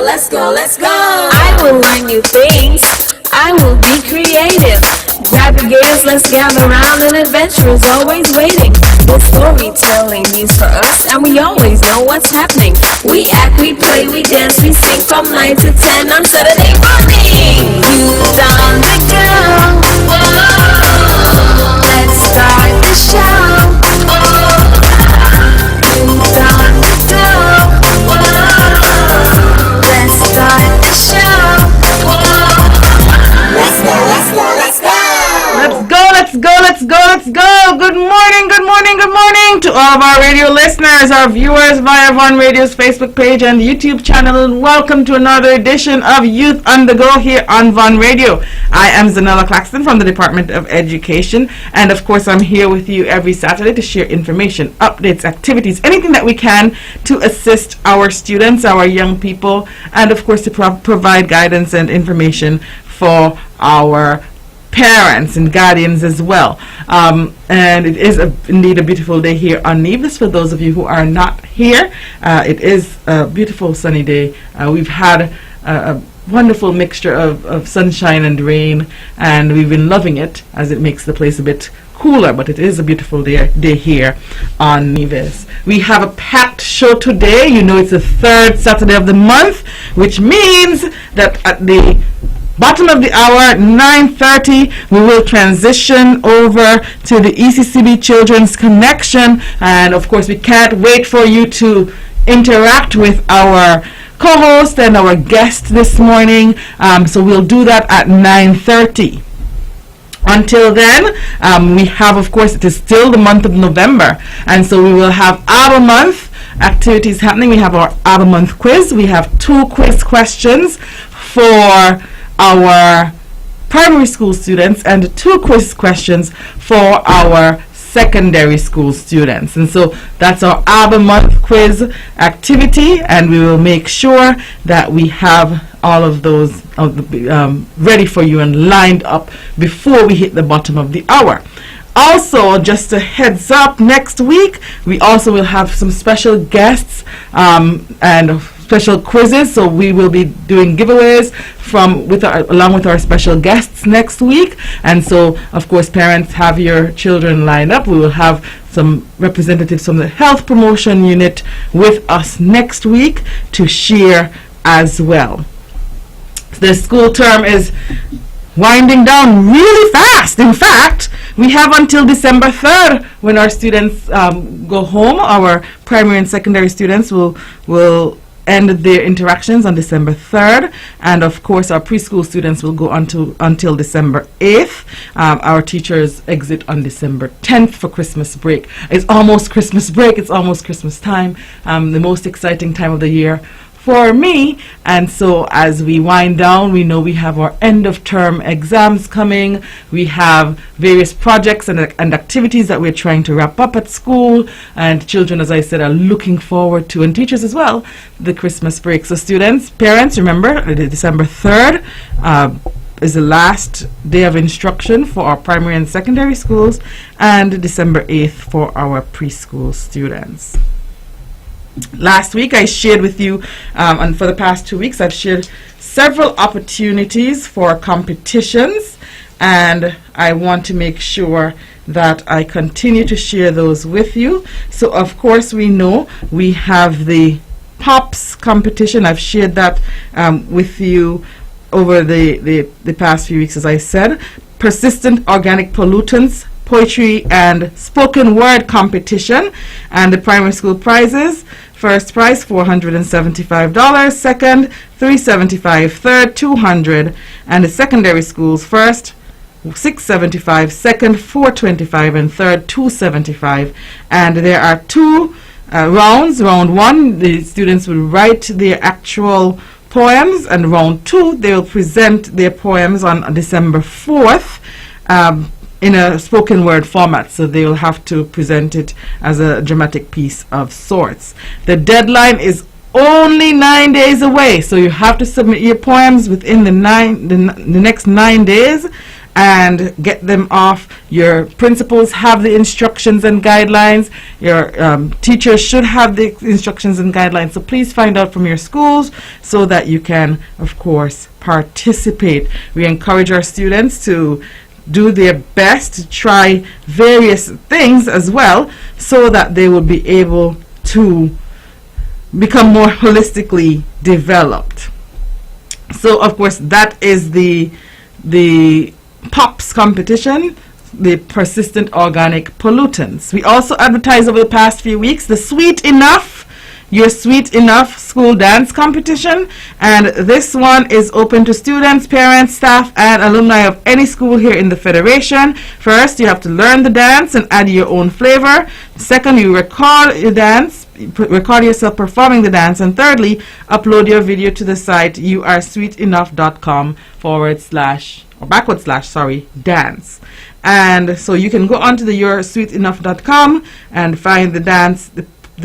let's go, let's go. I will learn new things. I will be creative. Grab your gators, let's gather around. An adventure is always waiting. The storytelling news for us, and we always know what's happening. We act, we play, we dance, we sing from 9 to 10 on Saturday morning. Youth on the go. Whoa. Let's start the show. Youth on the go. Whoa. Let's start the show. Whoa. Let's go, let's go, let's go. Let's go. Good morning to all of our radio listeners, our viewers via Von Radio's Facebook page and YouTube channel, and welcome to another edition of Youth on the Go here on Von Radio. I am Zahnela Claxton from the Department of Education, and of course I'm here with you every Saturday to share information, updates, activities, anything that we can to assist our students, our young people, and of course to provide guidance and information for our parents and guardians as well. And it is indeed a beautiful day here on Nevis. For those of you who are not here, it is a beautiful sunny day. We've had a wonderful mixture of sunshine and rain, and we've been loving it as it makes the place a bit cooler, but it is a beautiful day here on Nevis. We have a packed show today. You know, it's the third Saturday of the month, which means that at the bottom of the hour, 9:30, we will transition over to the Eccb Children's Connection, and of course we can't wait for you to interact with our co-host and our guest this morning, so we'll do that at 9:30. Until then, we have, of course, it is still the month of November, and so we will have ABBA month activities happening. We have our ABBA month quiz. We have 2 quiz questions for our primary school students and 2 quiz questions for our secondary school students. And so that's our ABBA month quiz activity, and we will make sure that we have all of those ready for you and lined up before we hit the bottom of the hour. Also, just a heads up, next week we also will have some special guests and special quizzes, so we will be doing giveaways along with our special guests next week. And so, of course, parents, have your children lined up. We will have some representatives from the health promotion unit with us next week to share as well. The school term is winding down really fast. In fact, we have until December 3rd when our students go home. Our primary and secondary students will end their interactions on December 3rd, and of course our preschool students will go until December 8th. Our teachers exit on December 10th for Christmas break. It's almost Christmas break, it's almost Christmas time, the most exciting time of the year for me. And so as we wind down, we know we have our end of term exams coming. We have various projects and activities that we're trying to wrap up at school, and children, as I said, are looking forward to, and teachers as well, the Christmas break. So students, parents, remember December 3rd is the last day of instruction for our primary and secondary schools, and December 8th for our preschool students. Last week I shared with you, and for the past 2 weeks I've shared several opportunities for competitions, and I want to make sure that I continue to share those with you. So of course we know we have the POPs competition. I've shared that with you over the past few weeks, as I said. Persistent organic pollutants, poetry and spoken word competition, and the primary school prizes: first prize $475, second $375, third $200, and the secondary schools: first $675, second $425, and third $275. And there are 2 rounds. Round 1, the students will write their actual poems, and round 2, they will present their poems on December 4th in a spoken word format, so they will have to present it as a dramatic piece of sorts. The deadline is only 9 days away, so you have to submit your poems within the next 9 days, and get them off. Your principals have the instructions and guidelines. Your teachers should have the instructions and guidelines. So please find out from your schools so that you can, of course, participate. We encourage our students to do their best to try various things as well so that they will be able to become more holistically developed. So of course that is the POPs competition, the persistent organic pollutants. We also advertised over the past few weeks the Your Sweet Enough school dance competition, and this one is open to students, parents, staff, and alumni of any school here in the Federation. First, you have to learn the dance and add your own flavor. Second, you record your dance, record yourself performing the dance, and thirdly, upload your video to the site youaresweetenough.com/dance. And so you can go onto the yoursweetenough.com and find the dance,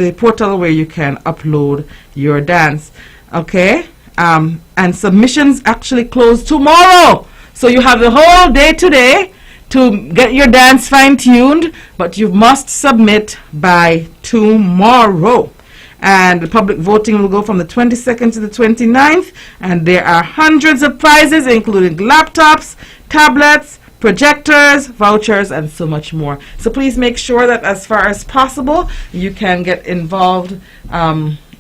the portal where you can upload your dance. Okay, and submissions actually close tomorrow, so you have the whole day today to get your dance fine-tuned, but you must submit by tomorrow. And the public voting will go from the 22nd to the 29th, and there are hundreds of prizes including laptops, tablets, projectors, vouchers, and so much more. So please make sure that as far as possible you can get involved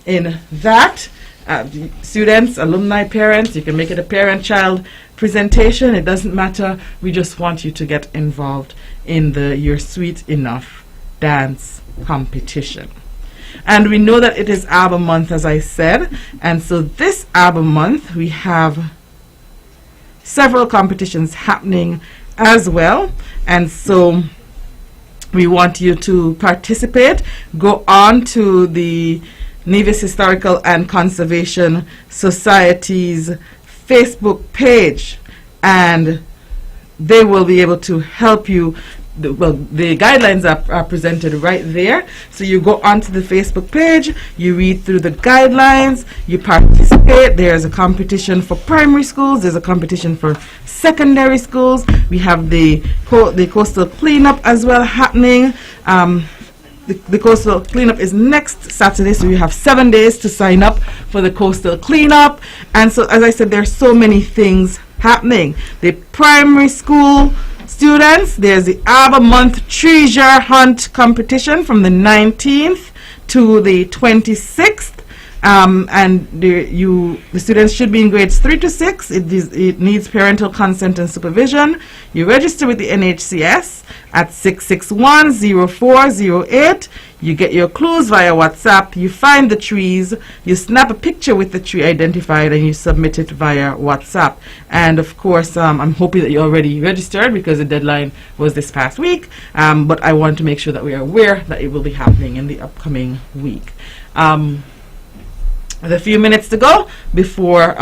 in that. Students, alumni, parents, you can make it a parent-child presentation. It doesn't matter. We just want you to get involved in the You're Sweet Enough dance competition. And we know that it is album month, as I said, and so this album month we have several competitions happening as well, and so we want you to participate. Go on to the Nevis Historical and Conservation Society's Facebook page, and they will be able to help you. The guidelines are presented right there. So you go onto the Facebook page, you read through the guidelines, you participate. There's a competition for primary schools, there's a competition for secondary schools. We have the coastal cleanup as well happening. The coastal cleanup is next Saturday, so you have 7 days to sign up for the coastal cleanup. And so, as I said, there are so many things happening. The primary school students, there's the album month treasure hunt competition from the 19th to the 26th. And the students should be in grades 3 to 6. It needs parental consent and supervision. You register with the NHCS at 661-0408. You get your clues via WhatsApp. You find the trees. You snap a picture with the tree identified and you submit it via WhatsApp. And of course, I'm hoping that you already registered because the deadline was this past week. But I want to make sure that we are aware that it will be happening in the upcoming week. With a few minutes to go before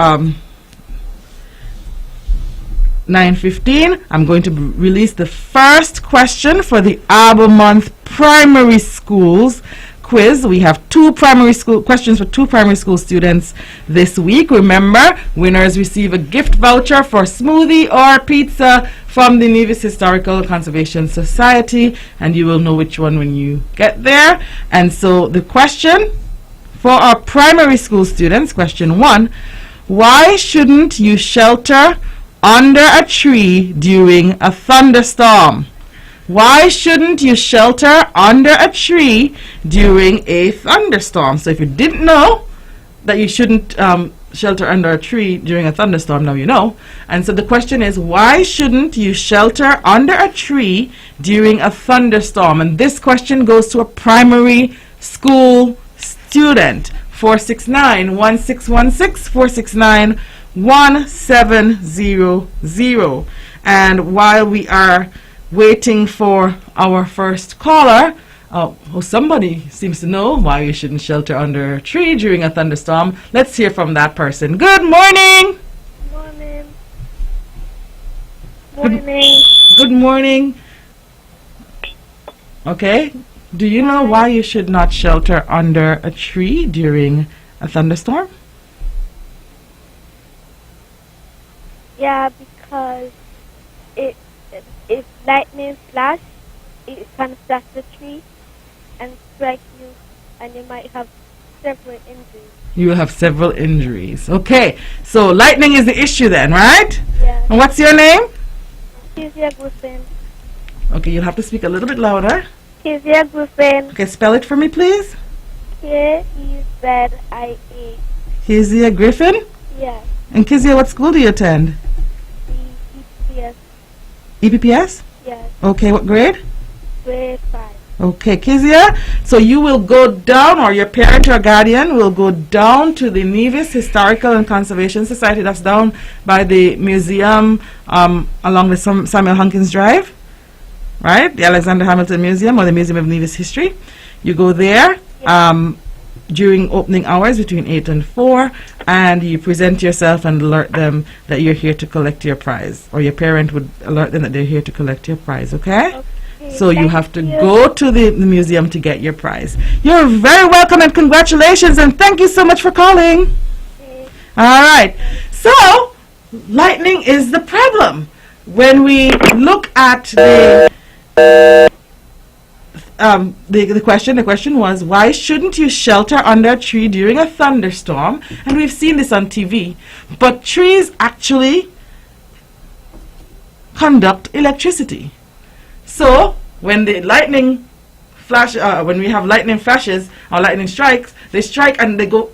9:15, I'm going to release the first question for the album month primary schools quiz. We have two primary school questions for two primary school students this week. Remember, winners receive a gift voucher for smoothie or pizza from the Nevis Historical Conservation Society, and you will know which one when you get there. And so the question for our primary school students, question 1, why shouldn't you shelter under a tree during a thunderstorm? Why shouldn't you shelter under a tree during a thunderstorm? So if you didn't know that you shouldn't shelter under a tree during a thunderstorm, now you know. And so the question is, why shouldn't you shelter under a tree during a thunderstorm? And this question goes to a primary school student. 469-1616, 469-1700. And while we are waiting for our first caller, somebody seems to know why you shouldn't shelter under a tree during a thunderstorm. Let's hear from that person. Good morning. Morning. Morning. Good morning. Okay. Do you know why you should not shelter under a tree during a thunderstorm? Yeah, because if lightning flash, it can flash the tree and strike you, and you might have several injuries. You will have several injuries. Okay, so lightning is the issue then, right? Yeah. And what's your name? Kezia Griffin. Okay, you'll have to speak a little bit louder. Kezia Griffin. Okay, spell it for me, please. Kezia. Kezia Griffin? Yeah. And Kezia, what school do you attend? Yes. EPPS? Yes. Okay, what grade? Grade 5. Okay, Kezia, so you will go down, or your parent or guardian will go down to the Nevis Historical and Conservation Society. That's down by the museum along the Samuel Hunkins Drive, right? The Alexander Hamilton Museum, or the Museum of Nevis History. You go there during opening hours between 8 and 4, and you present yourself and alert them that you're here to collect your prize, or your parent would alert them that they're here to collect your prize, okay? So you have to go to the museum to get your prize. You're very welcome and congratulations, and thank you so much for calling. All right. So lightning is the problem. When we look at the question was, why shouldn't you shelter under a tree during a thunderstorm? And we've seen this on TV. But trees actually conduct electricity. So when the lightning flash, when we have lightning flashes or lightning strikes, they strike and they go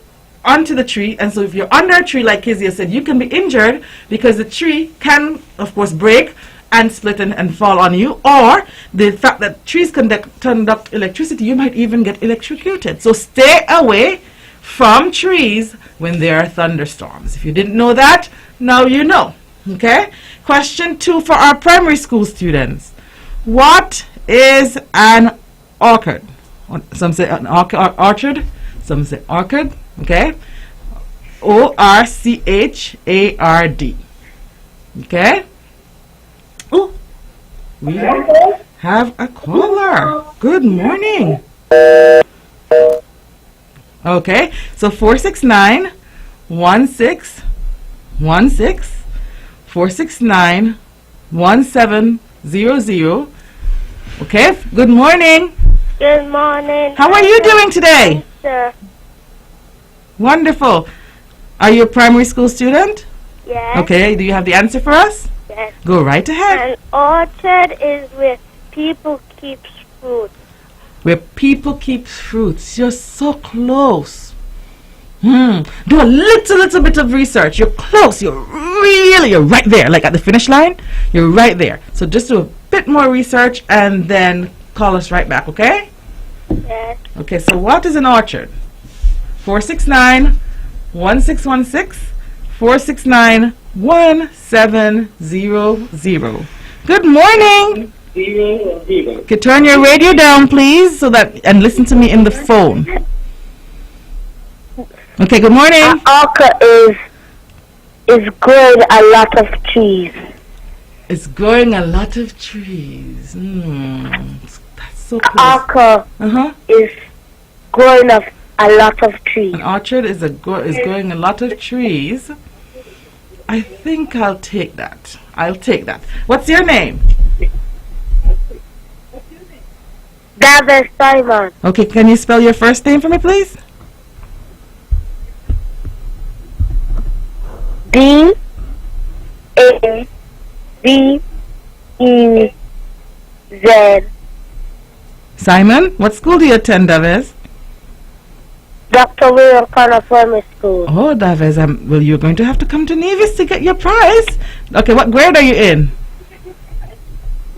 onto the tree. And so if you're under a tree, like Kezia said, you can be injured because the tree can, of course, break and split and fall on you. Or the fact that trees conduct electricity, you might even get electrocuted. So stay away from trees when there are thunderstorms. If you didn't know that, now you know. Okay? Question 2 for our primary school students. What is an orchard? Some say an orchard, some say orchid, okay? O-R-C-H-A-R-D. Okay? Oh, we have a caller. Good morning. Okay, so 469-1616, 469-1700. Okay, good morning. Good morning. How are you doing today? Sir. Wonderful. Are you a primary school student? Yes. Okay, do you have the answer for us? Yes. Go right ahead. An orchard is where people keep fruit. Where people keep fruits. You're so close. Do a little bit of research. You're close. You're right there. Like at the finish line, you're right there. So just do a bit more research and then call us right back, okay? Yes. Okay, so what is an orchard? 469-1616, 469-1700. Good morning. Okay, turn your radio down, please, so that and listen to me in the phone. Okay, good morning. An orchard is growing a lot of trees. It's growing a lot of trees. That's so close. Orchard is growing a lot of trees. An orchard is growing a lot of trees. I think I'll take that. What's your name? David Simon. Okay, can you spell your first name for me, please? D-A-V-E-Z. Simon, what school do you attend, Davis? Dr. William Connor Primary School. Oh, Davis, well, you're going to have to come to Nevis to get your prize. Okay, what grade are you in?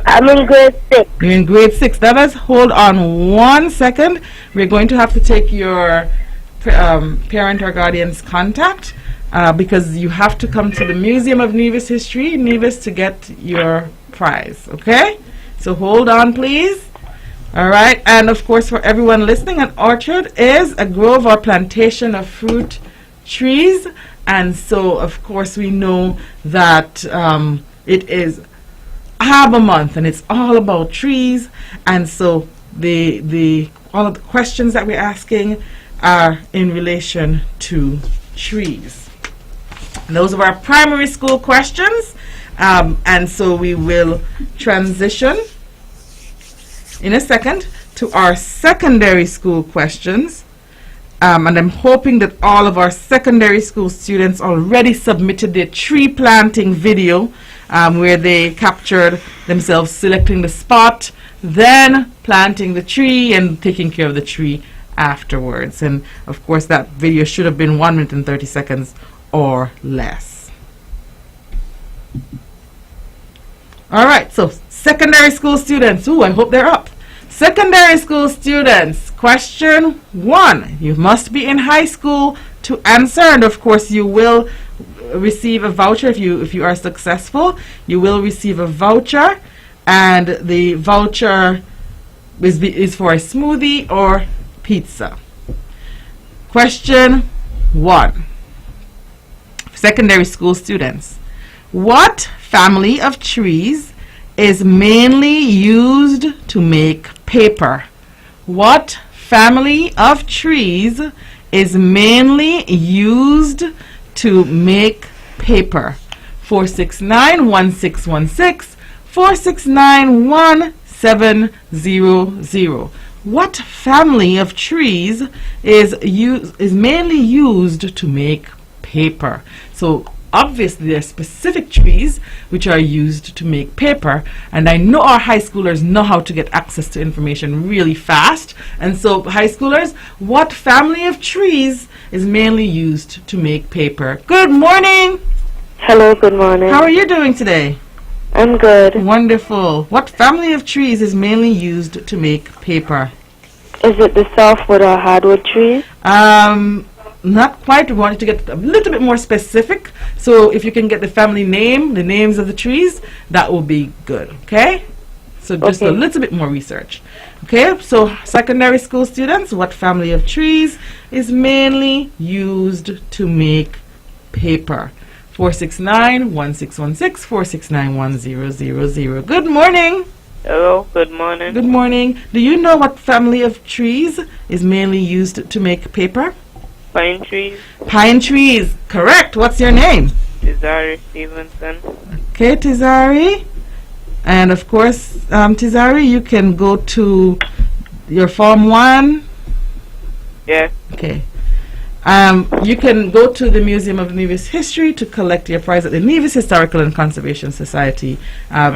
I'm in grade 6. You're in grade 6. Davis, hold on 1 second. We're going to have to take your parent or guardian's contact because you have to come to the Museum of Nevis History, Nevis, to get your prize. Okay? So hold on, please. All right, and of course, for everyone listening, an orchard is a grove or plantation of fruit trees, and so of course we know that it is Harbor Month, and it's all about trees, and so all of the questions that we're asking are in relation to trees. And those are our primary school questions, And so we will transition in a second to our secondary school questions. And I'm hoping that all of our secondary school students already submitted their tree planting video, where they captured themselves selecting the spot, then planting the tree and taking care of the tree afterwards. And of course that video should have been 1 minute and 30 seconds or less. Alright, so secondary school students, I hope they're up. Secondary school students, question 1. You must be in high school to answer, and of course you will receive a voucher if you are successful. You will receive a voucher, and the voucher is for a smoothie or pizza. Question 1. Secondary school students, what family of trees is mainly used to make paper? What family of trees is mainly used to make paper? 469-1616, 469-1700. What family of trees is mainly used to make paper? So obviously there are specific trees which are used to make paper, and I know our high schoolers know how to get access to information really fast. And so high schoolers, what family of trees is mainly used to make paper? Good morning. Hello, good morning. How are you doing today? I'm good. Wonderful. What family of trees is mainly used to make paper? Is it the softwood or hardwood trees? Not quite. We wanted to get a little bit more specific. So if you can get the family name, the names of the trees, that will be good. Okay? So just a little bit more research. Okay? So secondary school students, what family of trees is mainly used to make paper? 469-1616, 469-1000. Good morning. Hello, good morning. Good morning. Do you know what family of trees is mainly used to make paper? Pine trees. Pine trees. Correct. What's your name? Tizari Stevenson. Okay, Tizari. And of course, Tizari, you can go to your Form 1. Yes. Okay. You can go to the Museum of Nevis History to collect your prize at the Nevis Historical and Conservation Society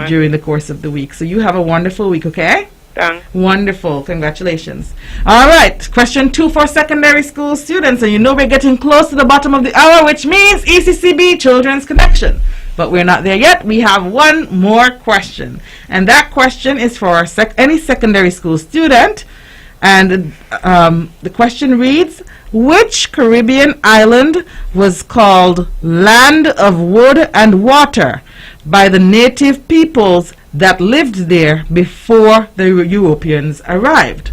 during the course of the week. So you have a wonderful week, okay? Thanks. Wonderful. Congratulations. All right. Question 2 for secondary school students. And you know we're getting close to the bottom of the hour, which means ECCB Children's Connection. But we're not there yet. We have one more question. And that question is for any secondary school student. And the question reads, which Caribbean island was called Land of Wood and Water by the native peoples that lived there before the Europeans arrived?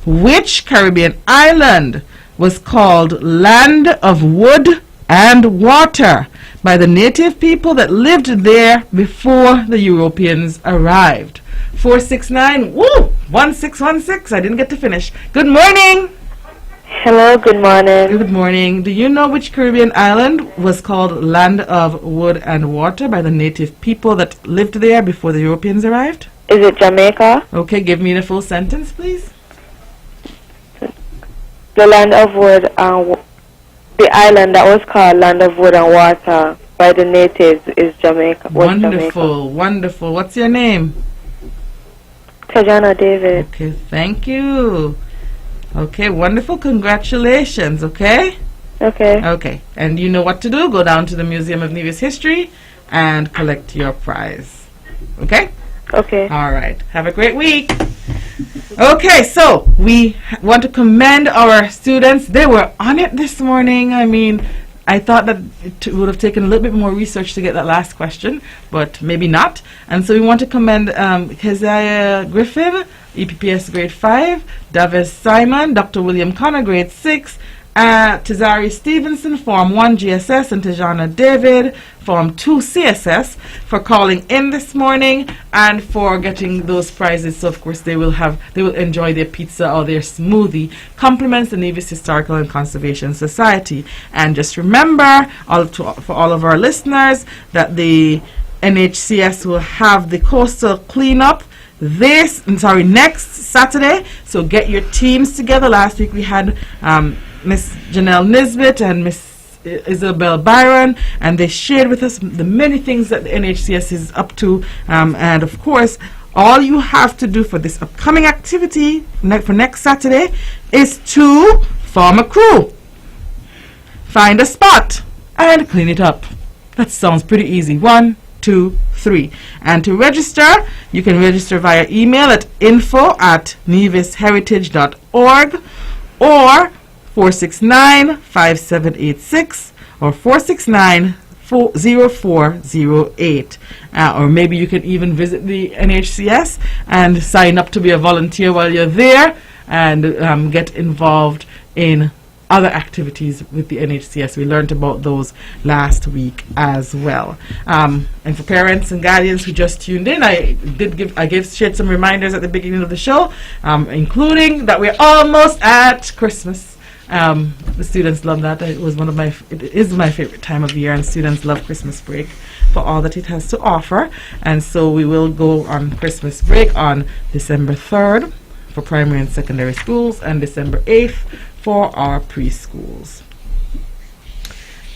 Which Caribbean island was called Land of Wood and Water by the native people that lived there before the Europeans arrived? 469-1616. I didn't get to finish. Good morning. Hello, good morning. Good morning. Do you know which Caribbean island was called Land of Wood and Water by the native people that lived there before the Europeans arrived? Is it Jamaica? Okay, give me the full sentence, please. The land of wood and the island that was called Land of Wood and Water by the natives is Jamaica. Wonderful, wonderful. What's your name? Tajana David. Okay, thank you. Okay, wonderful. Congratulations, okay? Okay. Okay, and you know what to do. Go down to the Museum of Nevis History and collect your prize. Okay? Okay. All right. Have a great week. Okay, so we want to commend our students. They were on it this morning. I mean, I thought that it would have taken a little bit more research to get that last question, but maybe not. And so we want to commend Keziah Griffin, EPPS grade 5, Davis Simon, Dr. William Connor, grade 6, Tizari Stevenson, Form 1 GSS, and Tajana David, Form 2 CSS, for calling in this morning and for getting those prizes. So of course they will enjoy their pizza or their smoothie. Compliments the Nevis Historical and Conservation Society. And just remember, for all of our listeners, that the NHCS will have the coastal cleanup next Saturday. So get your teams together. Last week we had Miss Janelle Nisbet and Miss Isabel Byron, and they shared with us the many things that the NHCS is up to, and of course all you have to do for this upcoming activity for next Saturday is to form a crew, find a spot, and clean it up. That sounds pretty easy. 1, 2, 3. And to register, you can register via email at info@nevisheritage.org or 469-5786 or 469-0408. Or maybe you can even visit the NHCS and sign up to be a volunteer while you're there and get involved in other activities with the NHCS. We learned about those last week as well. And for parents and guardians who just tuned in, I shared some reminders at the beginning of the show, including that we're almost at Christmas. The students love that. It is my favorite time of year, and students love Christmas break for all that it has to offer. And so we will go on Christmas break on December 3rd for primary and secondary schools and December 8th for our preschools.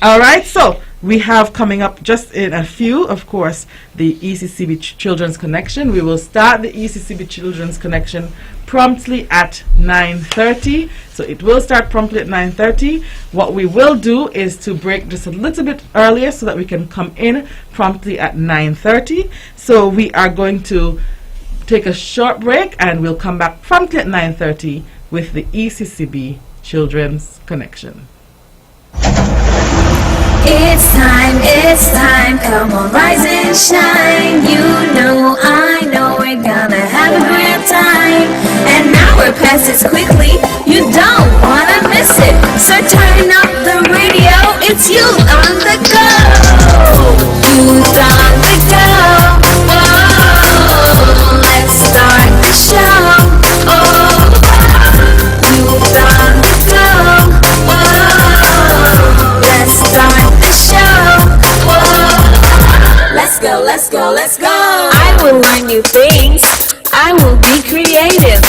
All right, so we have coming up just in a few, of course, the ECCB Children's Connection. We will start the ECCB Children's Connection promptly at 9:30. So it will start promptly at 9:30. What we will do is to break just a little bit earlier so that we can come in promptly at 9:30. So we are going to take a short break and we'll come back promptly at 9:30 with the ECCB Children's Connection. It's time, come on, rise and shine. You know, I know we're gonna have a great time. An hour passes quickly, you don't wanna miss it. So turn up the radio, it's you on the go. Youth on the go. Oh, let's start the show. Oh, youth on the go. Oh, let's start the show. Let's go. I will learn new things. I will be creative.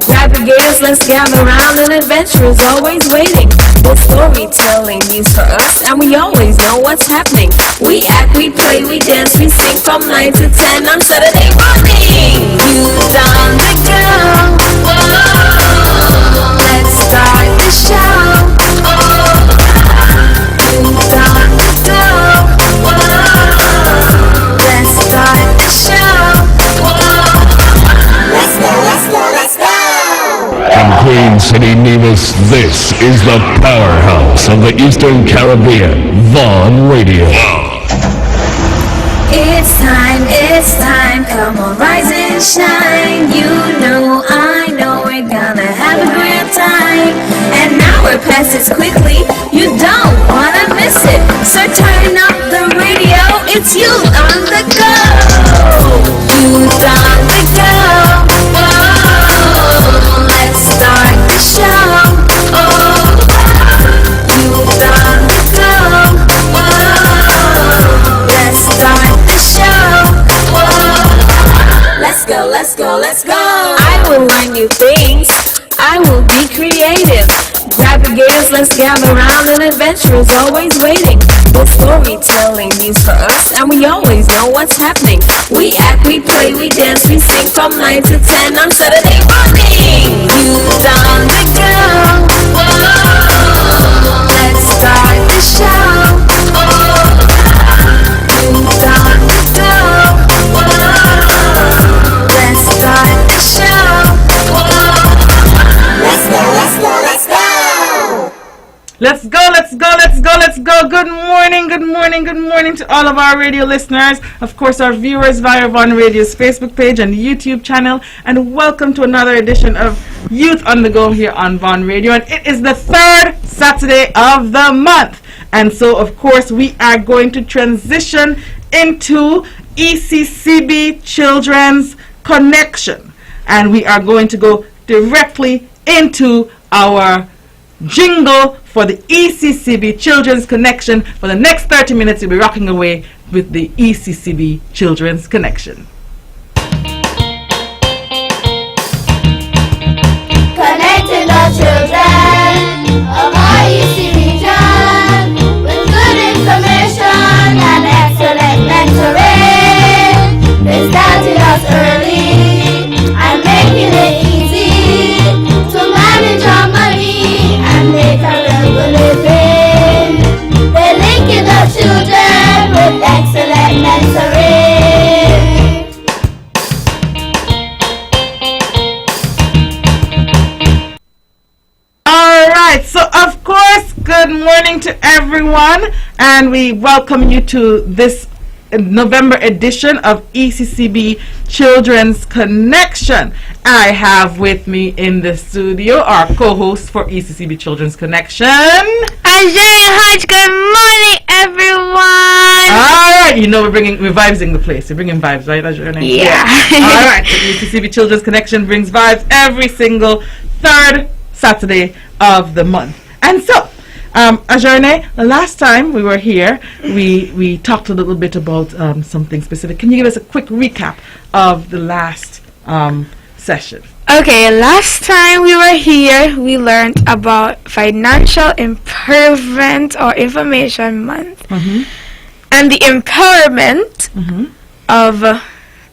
Grab your gears, let's gather round. An adventure is always waiting. The storytelling news for us, and we always know what's happening. We act, we play, we dance, we sing from 9 to 10 on Saturday morning. Youth on the go. Oh, let's start the show. Oh, youth on the go. Let's start the show. Let's go. In Queen City, Nevis, this is the powerhouse of the Eastern Caribbean, Vaughn Radio. It's time, come on, rise and shine. You know, I know we're gonna have a great time. An hour passes quickly, you don't wanna miss it. So turn up the radio, it's you on the go. Youth on the go. Oh, let's start the show. Oh, youth on the go. Oh, let's start the show. Let's go. I will learn new things. I will be creative. Grab your gears, let's gather round. An adventure is always waiting. The storytelling news for us, and we always know what's happening. We act, we play, we dance, we sing from 9 to 10 on Saturday morning. Youth on the go. Oh, let's start the show. Oh, youth on the go. Oh, let's start the show. Let's go. Let's go. Good morning to all of our radio listeners. Of course, our viewers via Vaughn Radio's Facebook page and YouTube channel. And welcome to another edition of Youth on the Go here on Vaughn Radio. And it is the third Saturday of the month. And so, of course, we are going to transition into ECCB Children's Connection. And we are going to go directly into our jingle for the ECCB Children's Connection. For the next 30 minutes, we'll be rocking away with the ECCB Children's Connection. Connecting the children of our EC region with good information and excellent mentoring. They started us early and making it easy to manage our money and make a real living. They're linking the children with excellent mentoring. Alright, so of course, good morning to everyone, and we welcome you to this November edition of ECCB Children's Connection. I have with me in the studio our co-host for ECCB Children's Connection, Hodge. Good morning, everyone. Alright, you know we're vibesing the place. We're bringing vibes, right? That's your name? Yeah. Alright, so ECCB Children's Connection brings vibes every single third Saturday of the month. And so, Ajorne, the last time we were here, we talked a little bit about something specific. Can you give us a quick recap of the last session? Okay, last time we were here, we learned about Financial Empowerment or Information Month and the empowerment of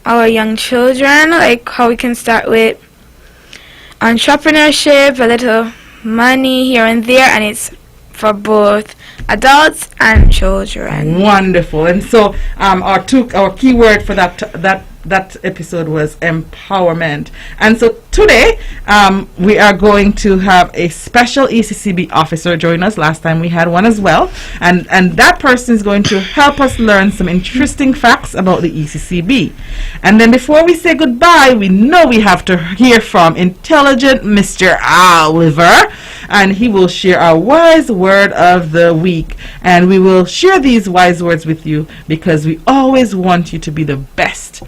our young children, like how we can start with entrepreneurship, a little money here and there, and it's for both adults and children. Wonderful. And so our key word for that episode was empowerment. And so today we are going to have a special ECCB officer join us. Last time we had one as well, and that person is going to help us learn some interesting facts about the ECCB. And then before we say goodbye, we know we have to hear from intelligent Mr. Oliver, and he will share our wise word of the week. And we will share these wise words with you because we always want you to be the best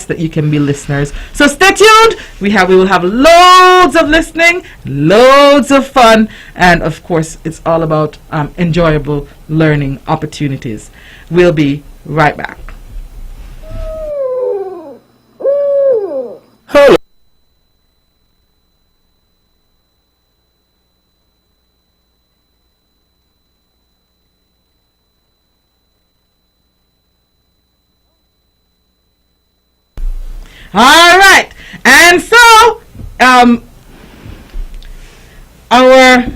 that you can be, listeners. So stay tuned. We will have loads of listening, loads of fun, and of course it's all about enjoyable learning opportunities. We'll be right back. All right, and so our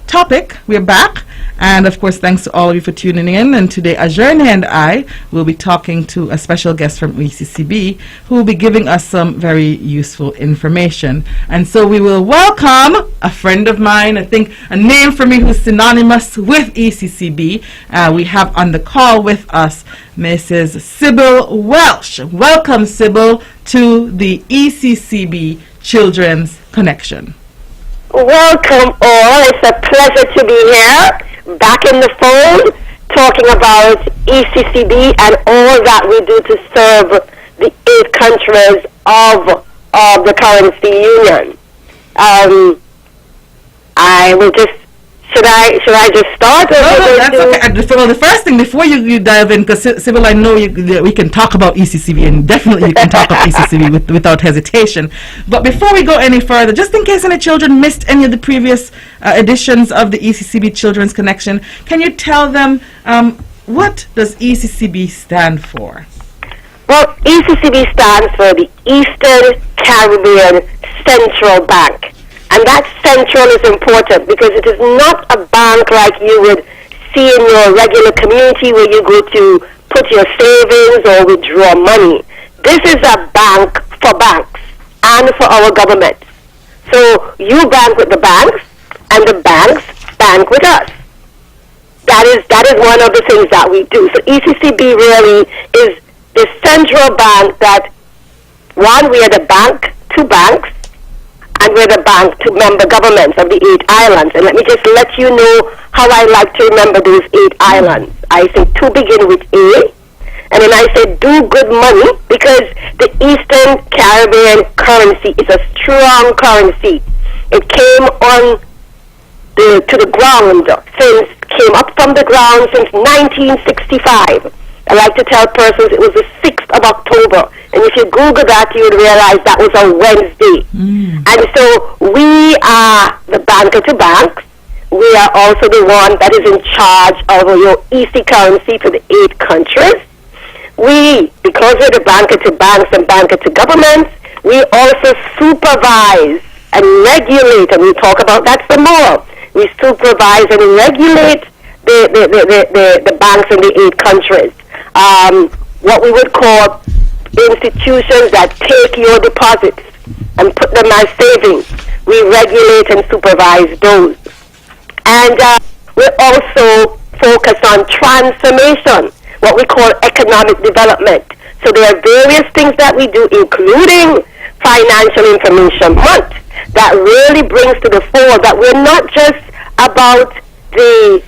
topic, we're back, and of course thanks to all of you for tuning in. And today Ajorne and I will be talking to a special guest from ECCB who will be giving us some very useful information. And so we will welcome a friend of mine, I think a name for me who's synonymous with ECCB. We have on the call with us Mrs. Sybil Welsh. Welcome, Sybil, to the ECCB Children's Connection. Welcome all. It's a pleasure to be here, back in the fold, talking about ECCB and all that we do to serve the 8 countries of the currency union. I will just, should I just start? No, that's okay. Well, the first thing, before you dive in, because Sybil, I know we can talk about ECCB, and definitely you can talk about ECCB without hesitation. But before we go any further, just in case any children missed any of the previous editions of the ECCB Children's Connection, can you tell them what does ECCB stand for? Well, ECCB stands for the Eastern Caribbean Central Bank. And that central is important because it is not a bank like you would see in your regular community where you go to put your savings or withdraw money. This is a bank for banks and for our government. So you bank with the banks and the banks bank with us. That is one of the things that we do. So ECCB really is the central bank that, one, we are the bank to banks, and we're the bank to member governments of the 8 islands. And let me just let you know how I like to remember those 8 islands. I say to begin with A, and then I say do good money, because the Eastern Caribbean currency is a strong currency. It came on to the ground came up from the ground since 1965. I like to tell persons it was the 6th of October. And if you Google that, you would realize that was a Wednesday. And so we are the banker to banks. We are also the one that is in charge of your EC currency for the 8 countries. We, because we're the banker to banks and banker to governments, we also supervise and regulate, and we'll talk about that some more. We supervise and regulate the banks in the 8 countries. What we would call institutions that take your deposits and put them as savings. We regulate and supervise those. And we're also focused on transformation, what we call economic development. So there are various things that we do, including Financial Information Month, that really brings to the fore that we're not just about the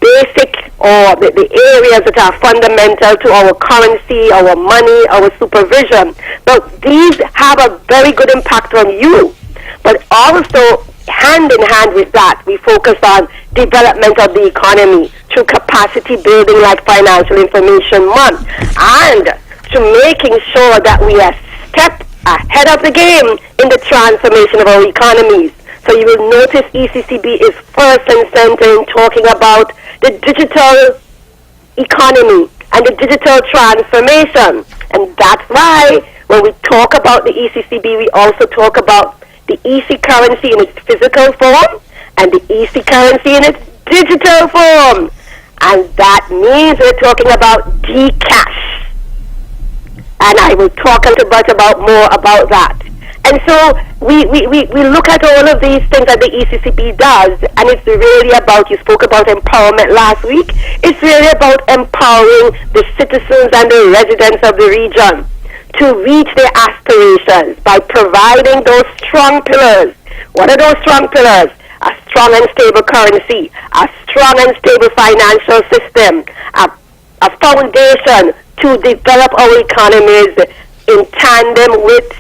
basic or the areas that are fundamental to our currency, our money, our supervision, but these have a very good impact on you. But also, hand in hand with that, we focus on development of the economy through capacity building like Financial Information Month, and to making sure that we are step ahead of the game in the transformation of our economies. So you will notice ECCB is first and center in talking about the digital economy and the digital transformation. And that's why when we talk about the ECCB, we also talk about the EC currency in its physical form and the EC currency in its digital form. And that means we're talking about Gcash. And I will talk a little bit more about that. And so we look at all of these things that the ECCB does, and it's really about, you spoke about empowerment last week, it's really about empowering the citizens and the residents of the region to reach their aspirations by providing those strong pillars. What are those strong pillars? A strong and stable currency, a strong and stable financial system, a foundation to develop our economies in tandem with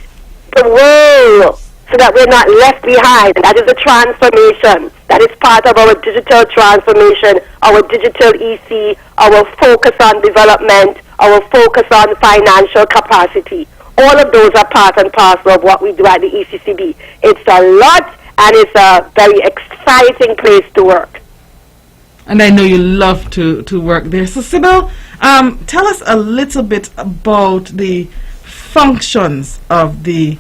the world, so that we're not left behind. That is a transformation. That is part of our digital transformation, our digital EC, our focus on development, our focus on financial capacity. All of those are part and parcel of what we do at the ECCB. It's a lot, and it's a very exciting place to work. And I know you love to work there. So Sybil, tell us a little bit about the functions of a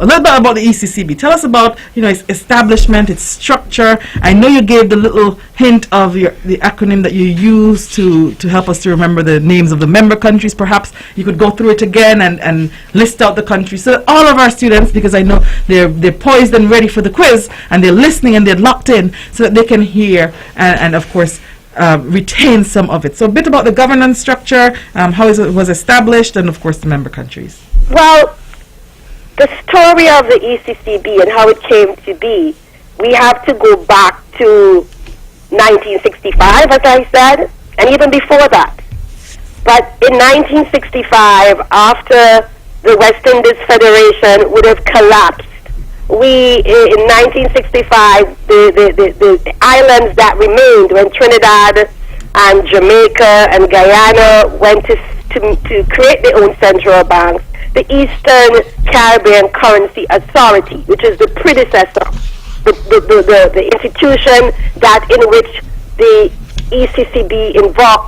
little bit about the ECCB. Tell us about, its establishment, its structure. I know you gave the little hint of the acronym that you use to help us to remember the names of the member countries. Perhaps you could go through it again and list out the countries, so that all of our students, because I know they're poised and ready for the quiz, and they're listening and they're locked in, so that they can hear and of course retain some of it. So a bit about the governance structure, how it was established, and of course the member countries. Well, the story of the ECCB and how it came to be, we have to go back to 1965, as I said, and even before that. But in 1965, after the West Indies Federation would have collapsed, in 1965, the islands that remained, when Trinidad and Jamaica and Guyana went to create their own central banks, the Eastern Caribbean Currency Authority, which is the predecessor, the institution that in which the ECCB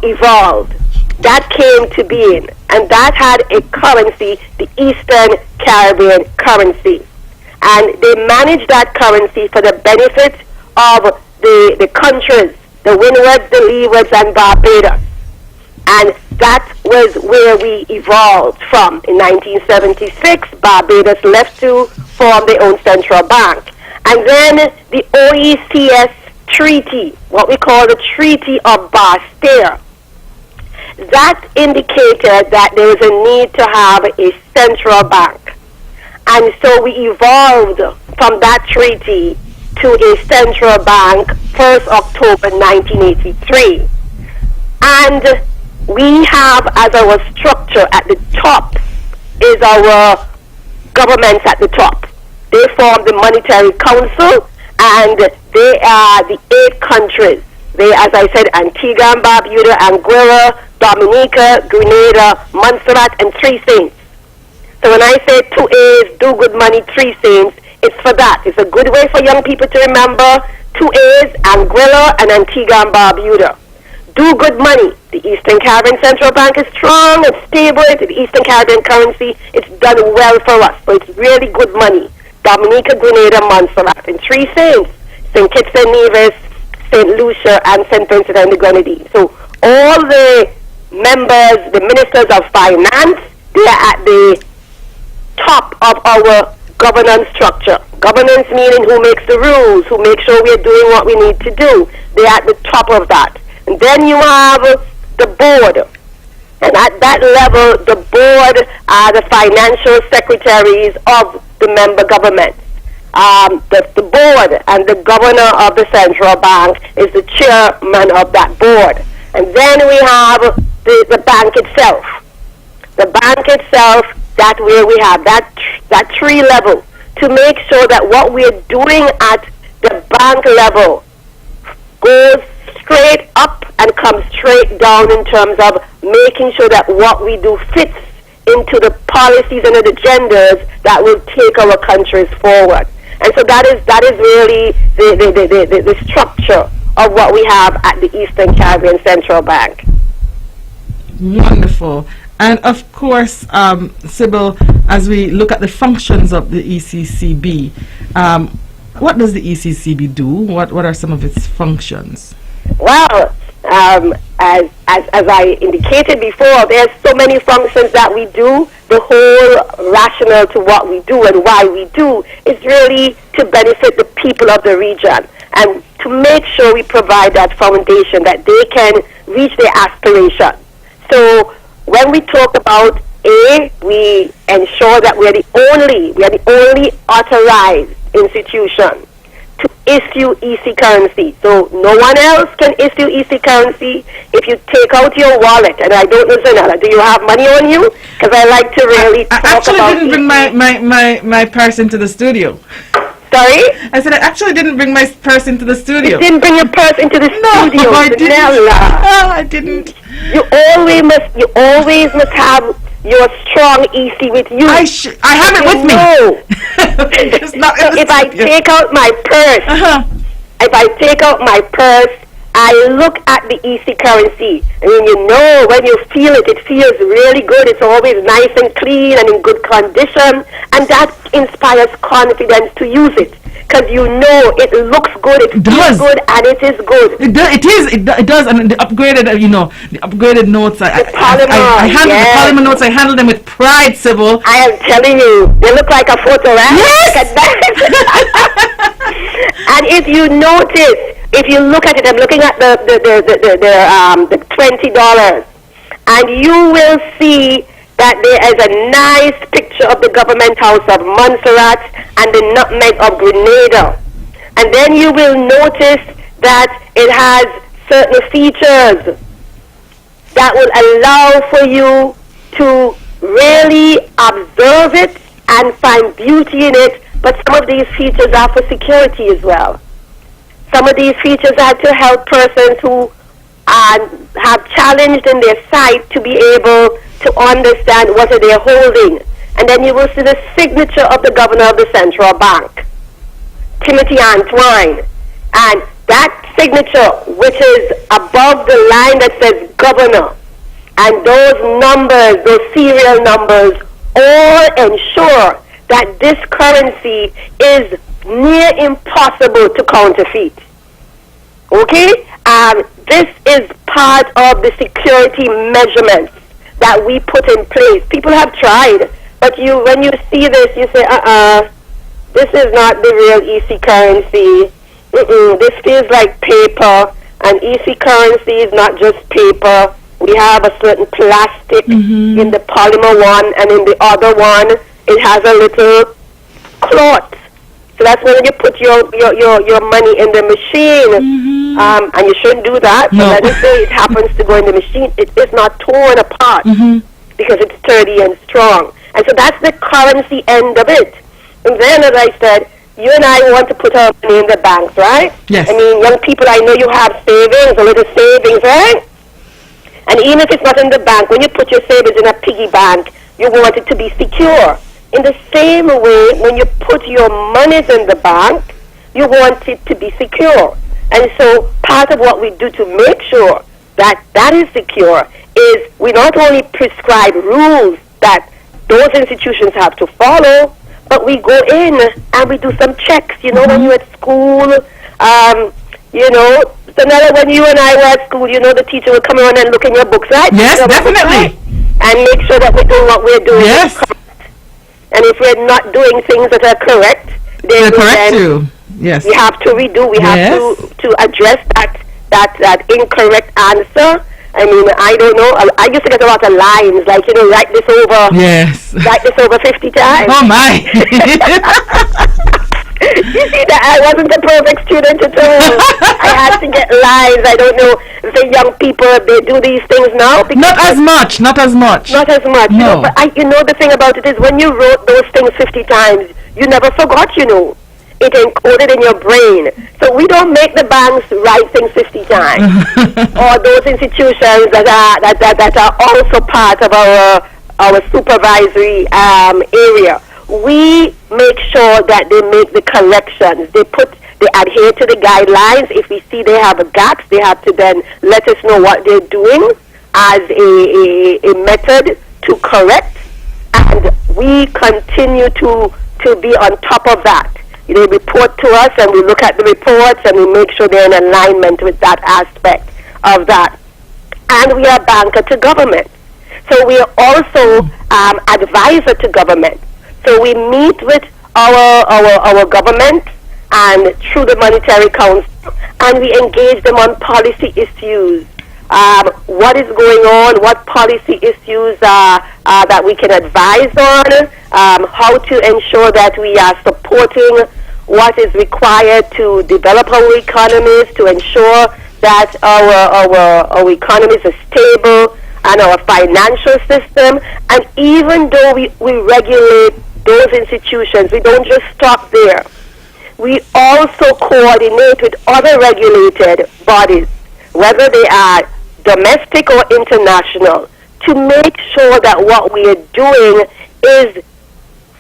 evolved, that came to being, and that had a currency, the Eastern Caribbean Currency. And they managed that currency for the benefit of the countries, the Windwards, the Leewards, and Barbados. And that was where we evolved from. In 1976, Barbados left to form their own central bank. And then the OECS Treaty, what we call the Treaty of Bastia, that indicated that there was a need to have a central bank. And so we evolved from that treaty to a central bank 1st October 1983. And we have as our structure at the top is our governments at the top. They form the Monetary Council, and they are the 8 countries. They, as I said, Antigua and Barbuda, Anguilla, Dominica, Grenada, Montserrat, and 3 saints. So when I say 2 A's, do good money, 3 saints, it's for that. It's a good way for young people to remember 2 A's, Anguilla, and Antigua and Barbuda. Do good money. The Eastern Caribbean Central Bank is strong and stable. The Eastern Caribbean currency, it's done well for us. So it's really good money. Dominica, Grenada, Montserrat. And 3 saints, St. Kitts and Nevis, St. Lucia, and St. Vincent and the Grenadines. So all the members, the ministers of finance, they are at the top of our governance structure. Governance meaning who makes the rules, who makes sure we're doing what we need to do. They're at the top of that. And then you have the board. And at that level, the board are the financial secretaries of the member governments. The board and the governor of the central bank is the chairman of that board. And then we have the bank itself. The bank itself, that where we have that 3 level to make sure that what we're doing at the bank level goes straight up and comes straight down in terms of making sure that what we do fits into the policies and the agendas that will take our countries forward. And so that is really the structure of what we have at the Eastern Caribbean Central Bank. Wonderful. And of course, Sybil, as we look at the functions of the ECCB, what does the ECCB do? What are some of its functions? Well, as I indicated before, there's so many functions that we do. The whole rationale to what we do and why we do is really to benefit the people of the region and to make sure we provide that foundation that they can reach their aspiration. So when we talk about we ensure that we are the only authorized institution to issue EC currency. So no one else can issue EC currency. If you take out your wallet, and I don't know, Zahnela, do you have money on you? Because I like to really talk about... I actually didn't bring my purse into the studio. Sorry? I said I actually didn't bring my purse into the studio. You didn't bring your purse into the studio, No, I didn't. I didn't. You always must have your strong EC with you. I have it with me. It's not in the if I studio. take out my purse, if I take out my purse, I look at the EC currency, and when you feel it, it feels really good. It's always nice and clean and in good condition, and that inspires confidence to use it. Because it looks good, it feels good, and it is good. It does, and the upgraded, the upgraded notes. I handle the polymer notes. I handle them with pride, Sybil. I am telling you, they look like a photo, right? Yes. And if you notice, if you look at it, I'm looking at the $20, and you will see that there is a nice picture of the government house of Montserrat and the nutmeg of Grenada. And then you will notice that it has certain features that will allow for you to really observe it and find beauty in it. But some of these features are for security as well. Some of these features are to help persons who have challenged in their sight to be able to understand what are they holding. And then you will see the signature of the governor of the central bank, Timothy Antoine. And that signature, which is above the line that says governor, and those numbers, those serial numbers, all ensure that this currency is near impossible to counterfeit. Okay? This is part of the security measurements that we put in place. People have tried, but when you see this, you say, this is not the real EC currency. This feels like paper, and EC currency is not just paper. We have a certain plastic in the polymer one, and in the other one, it has a little cloth. So that's when you put your money in the machine. And you shouldn't do that. No. But let us say it happens to go in the machine. It is not torn apart because it's sturdy and strong. And so that's the currency end of it. And then, as I said, you and I want to put our money in the banks, right? Yes. I mean, young people, I know you have savings, a little savings, right? And even if it's not in the bank, when you put your savings in a piggy bank, you want it to be secure. In the same way, when you put your monies in the bank, you want it to be secure. And so part of what we do to make sure that that is secure is we not only prescribe rules that those institutions have to follow, but we go in and we do some checks. You know, when you're at school, you know, Zahnela, when you and I were at school, you know, the teacher would come around and look in your books, right? Yes, definitely. And make sure that we're doing what we're doing. Yes. And if we're not doing things that are correct, They're then correct too. Yes. we have to redo. We have to address that incorrect answer. I mean, I don't know. I used to get a lot of lines, like, you know, write this over. Yes. Write this over 50 times. Oh my. You see that I wasn't a perfect student at all. I had to get lines. I don't know if the young people, they do these things now. Not as much. Not as much. No. You know, but you know, the thing about it is when you wrote those things 50 times, you never forgot, you know. It encoded in your brain. So we don't make the banks write things 50 times. Or those institutions that are also part of our supervisory area. We make sure that they make the corrections. They adhere to the guidelines. If we see they have gaps, they have to then let us know what they're doing as a method to correct. And we continue to be on top of that. They report to us, and we look at the reports, and we make sure they're in alignment with that aspect of that. And we are banker to government. So we are also advisor to government. So we meet with our government and through the Monetary Council, and we engage them on policy issues. What is going on, what policy issues that we can advise on, how to ensure that we are supporting what is required to develop our economies, to ensure that our economies are stable and our financial system. And even though we regulate those institutions, we don't just stop there. We also coordinate with other regulated bodies, whether they are domestic or international, to make sure that what we are doing is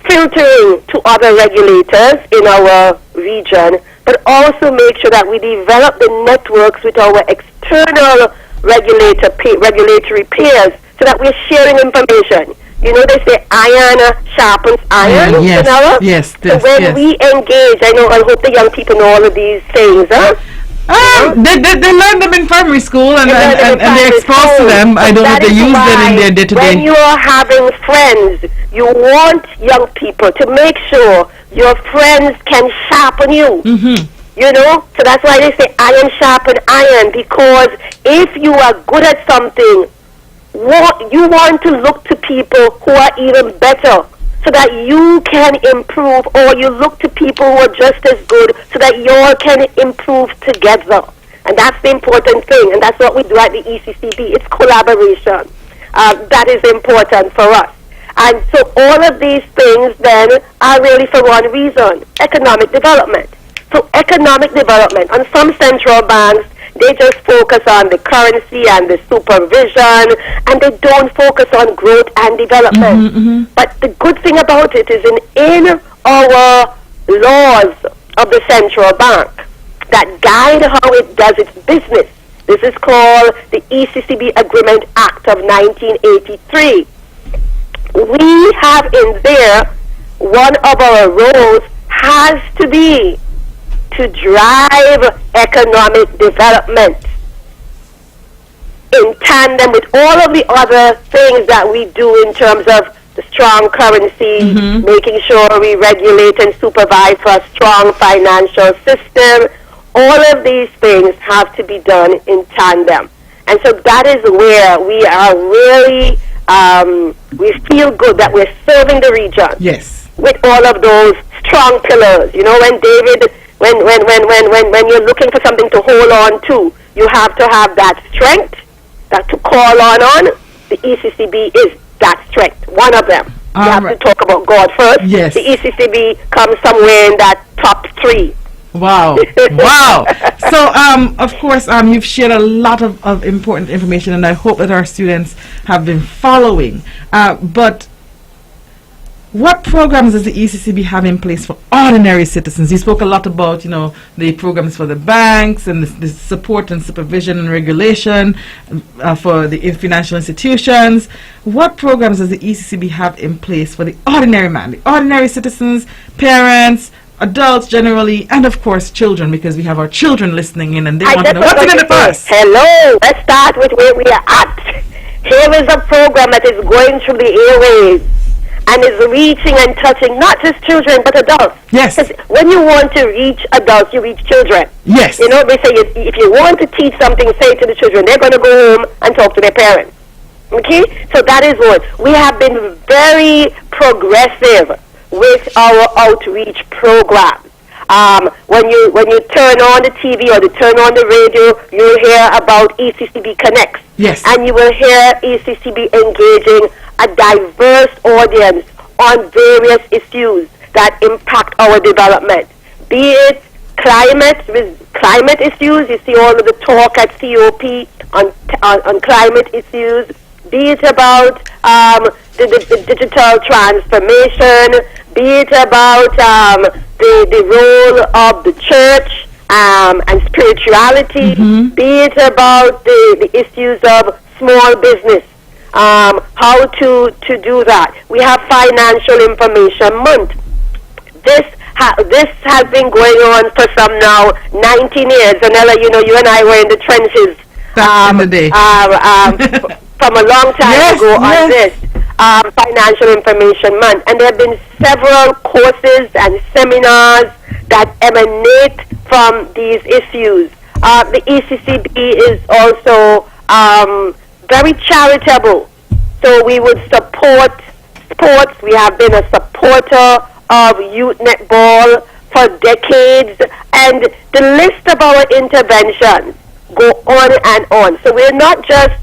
filtering to other regulators in our region, but also make sure that we develop the networks with our external regulatory peers so that we're sharing information. You know, they say iron sharpens iron. Yes, yes, so when we engage, I hope the young people know all of these things, huh? They learn them in primary school and they're exposed to them. I don't know if they use them in their day-to-day. When you are having friends, you want young people to make sure your friends can sharpen you. You know? So that's why they say iron sharpen iron, because if you are good at something, you want to look to people who are even better, so that you can improve, or you look to people who are just as good so that you all can improve together. And that's the important thing, and that's what we do at the ECCB. It's collaboration. That is important for us. And so all of these things then are really for one reason: economic development. So economic development, on some central banks, they just focus on the currency and the supervision, and they don't focus on growth and development. But the good thing about it is in our laws of the central bank that guide how it does its business. This is called the Eccb Agreement Act of 1983. We have in there, one of our roles has to be to drive economic development in tandem with all of the other things that we do in terms of the strong currency, making sure we regulate and supervise for a strong financial system. All of these things have to be done in tandem. And so that is where we are really, we feel good that we're serving the region. Yes. With all of those strong pillars. You know, when David... When you're looking for something to hold on to, you have to have that strength that to call on. The ECCB is that strength, one of them. You have to talk about God first. Yes. The ECCB comes somewhere in that top Wow. Wow. So, of course, you've shared a lot of important information, and I hope that our students have been following. But what programs does the ECCB have in place for ordinary citizens? You spoke a lot about, the programs for the banks and the support and supervision and regulation for the financial institutions. What programs does the ECCB have in place for the ordinary man, the ordinary citizens, parents, adults generally, and of course children, because we have our children listening in and they want to know what's in it first. Hello, let's start with where we are at. Here is a program that is going through the airwaves and is reaching and touching not just children but adults. Yes. Because when you want to reach adults, you reach children. Yes. They say if you want to teach something, say it to the children. They're going to go home and talk to their parents. Okay? So that is what. We have been very progressive with our outreach programs. When you turn on the TV or you turn on the radio, you'll hear about ECCB Connects. Yes. And you will hear ECCB engaging a diverse audience on various issues that impact our development. Be it climate issues, you see all of the talk at COP on climate issues. Be it about the digital transformation, be it about the role of the church and spirituality, be it about the issues of small business, how to do that. We have Financial Information Month. This has been going on for some now 19 years. Zanella, you and I were in the trenches Back in the day. From a long time ago on this Financial Information Month, and there have been several courses and seminars that emanate from these issues. The ECCB is also very charitable, so we would support sports. We have been a supporter of youth netball for decades, and the list of our interventions go on and on. So we're not just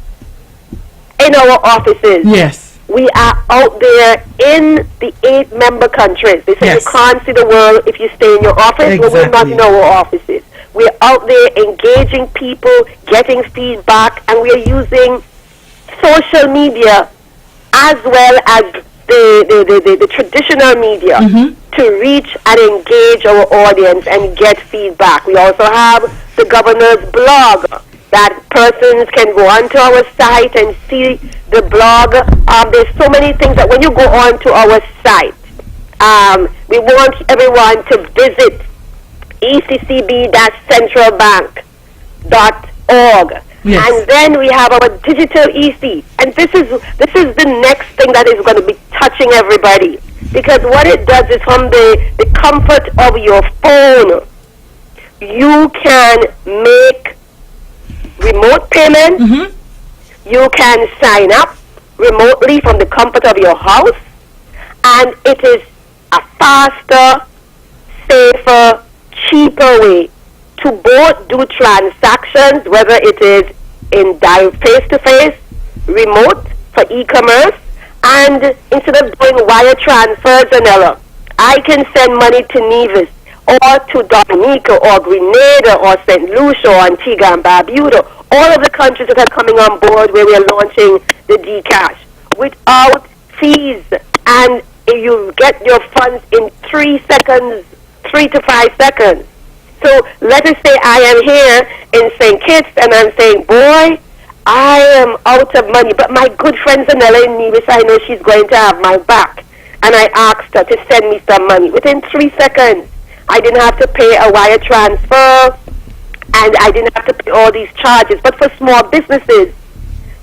in our offices. Yes. We are out there in the 8 member countries. They say Yes. you can't see the world if you stay in your office, but we're not in our offices. We're out there engaging people, getting feedback, and we're using social media as well as the traditional media to reach and engage our audience and get feedback. We also have the governor's blog that persons can go onto our site and see the blog. There's so many things that when you go onto our site, we want everyone to visit ECCB-centralbank.org. Yes. And then we have our digital EC. And this is the next thing that is going to be touching everybody. Because what it does is from the comfort of your phone, you can make remote payments. You can sign up remotely from the comfort of your house. And it is a faster, safer, cheaper way to both do transactions, whether it is in face-to-face, remote for e-commerce, and instead of doing wire transfers and I can send money to Nevis or to Dominica or Grenada or St. Lucia or Antigua and Barbuda, all of the countries that are coming on board where we are launching the Dcash without fees, and you get your funds in 3 to 5 seconds. So let us say I am here in St. Kitts and I'm saying, boy, I am out of money, but my good friend Zahnela in Nevis, I know she's going to have my back. And I asked her to send me some money. Within 3 seconds, I didn't have to pay a wire transfer, and I didn't have to pay all these charges. But for small businesses,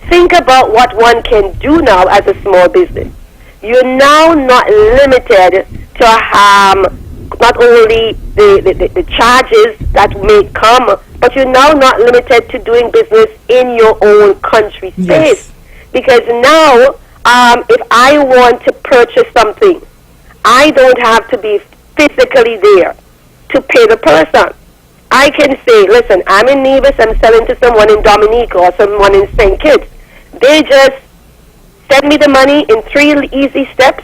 think about what one can do now as a small business. You're now not limited to not only the charges that may come, but you're now not limited to doing business in your own country space. Yes. Because now, if I want to purchase something, I don't have to be physically there to pay the person. I can say, listen, I'm in Nevis, I'm selling to someone in Dominica or someone in St. Kitts. They just send me the money in 3 easy steps,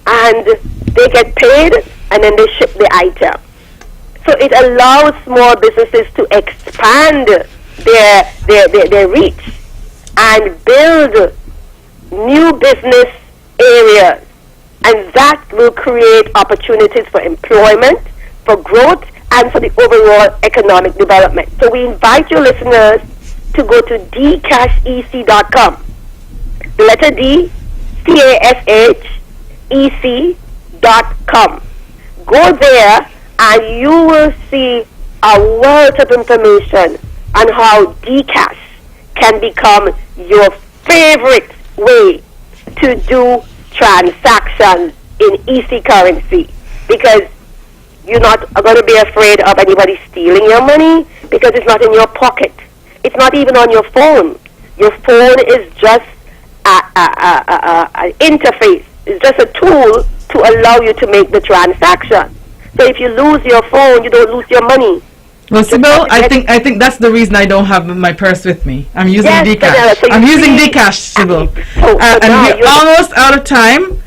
and they get paid, and then they ship the item. So So it allows small businesses to expand their reach and build new business areas. And that will create opportunities for employment, for growth, and for the overall economic development. So we invite your listeners to go to dcashec.com. The letter D, CASHEC.com. Go there and you will see a wealth of information on how Dcash can become your favorite way to do transactions in EC currency, because you're not going to be afraid of anybody stealing your money, because it's not in your pocket. It's not even on your phone. Your phone is just an interface. It's just a tool to allow you to make the transaction. So if you lose your phone, you don't lose your money. Well, Sybil, I think that's the reason I don't have my purse with me. I'm using Yes, Dcash. Zahnela, so I'm you using see- Dcash, Sybil. So And now we're you're- almost out of time.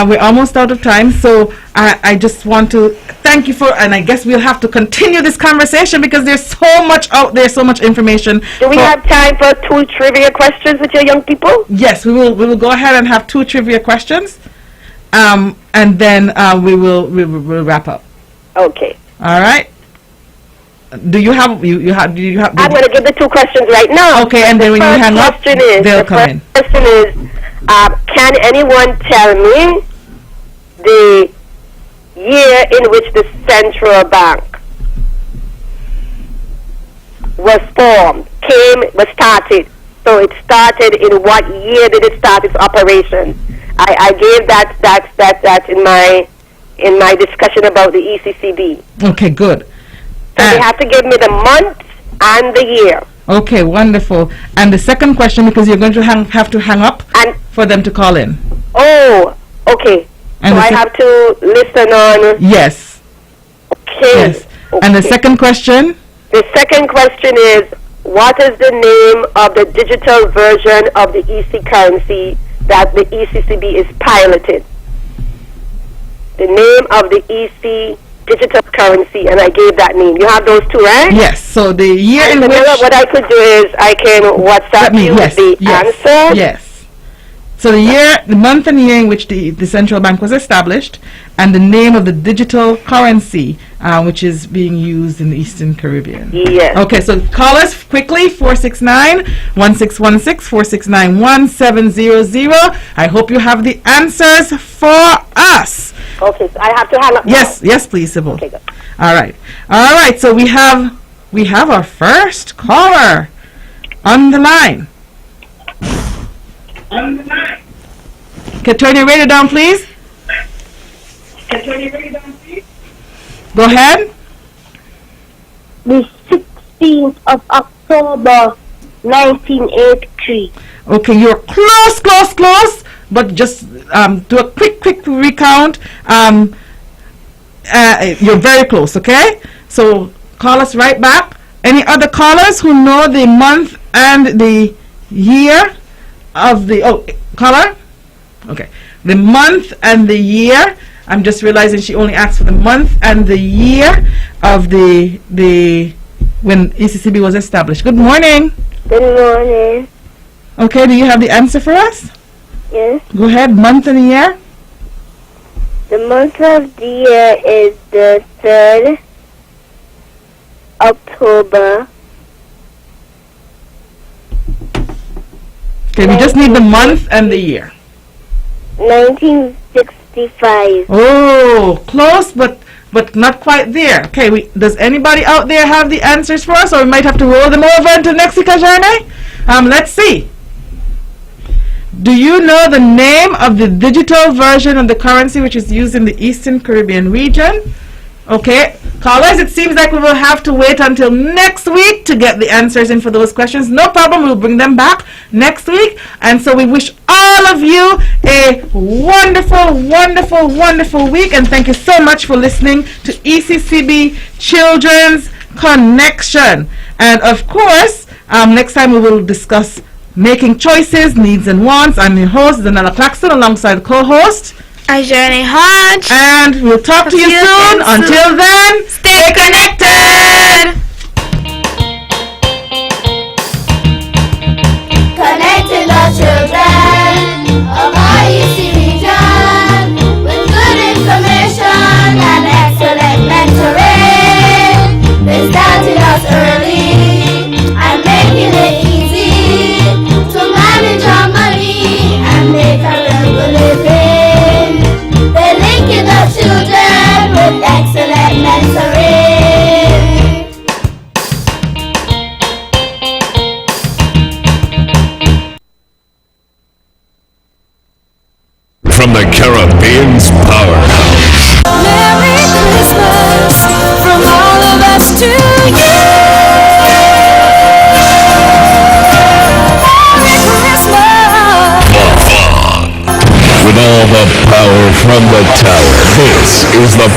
We're almost out of time. So I just want to thank you for, and I guess we'll have to continue this conversation because there's so much out there, so much information. Do we for- have time for 2 trivia questions with your young people? Yes, we will go ahead and have 2 trivia questions. And then we will wrap up. Okay. All right. Do you have do you have I'm going to give the 2 questions right now. Okay, and then when you hang up, they'll come in. The first question is, can anyone tell me the year in which the central bank was formed, was started? So it started in what year did it start its operation? I gave that in my discussion about the ECCB. Okay, good. So they have to give me the month and the year. Okay, wonderful. And the second question, because you're going to have to hang up And for them to call in. oh, okay. And So the I have to listen on. Yes. Okay. Yes. And the okay. second question? The second question is, what is the name of the digital version of the EC currency that the ECCB is piloted? The name of the EC digital currency, and I gave that name. You have those 2, right? Yes. So the year in And which... Zahnela, what I could do is I can WhatsApp you yes, the yes, answer. Yes. So the month and year in which the central bank was established, and the name of the digital currency which is being used in the Eastern Caribbean. Yes. Okay, so call us quickly, 469-1616, 469-1700. I hope you have the answers for us. Okay, so I have to hang up now. Yes, please, Sybil. Okay, good. All right, so we have our first caller on the line. Can turn your radio down, please? Go ahead. The 16th of October, 1983. Okay, you're close, but just do a quick recount. You're very close, okay? So call us right back. Any other callers who know the month and the year of the caller? Okay, the month and the year. I'm just realizing she only asked for the month and the year of the when ECCB was established. Good morning. Good morning. Okay, do you have the answer for us? Yes. Go ahead, month and year. The month of the year is the 3rd October. Okay, we just need the month and the year. 1965. Oh, close, but not quite there. Okay, does anybody out there have the answers for us, or we might have to roll them over into next week, Ajane? Let's see. Do you know the name of the digital version of the currency which is used in the Eastern Caribbean region? Okay, callers, it seems like we will have to wait until next week to get the answers in for those questions. No problem, we'll bring them back next week. And so we wish all of you a wonderful, wonderful, wonderful week. And thank you so much for listening to ECCB Children's Connection. And of course, next time we will discuss making choices, needs and wants. I'm your host, Zahnela Claxton, alongside co-host Ajane Hodge. and we'll talk to you soon. Until then, stay connected. Caribbean's powerhouse. Merry Christmas from all of us to you. Merry Christmas. With all the power from the tower, this is the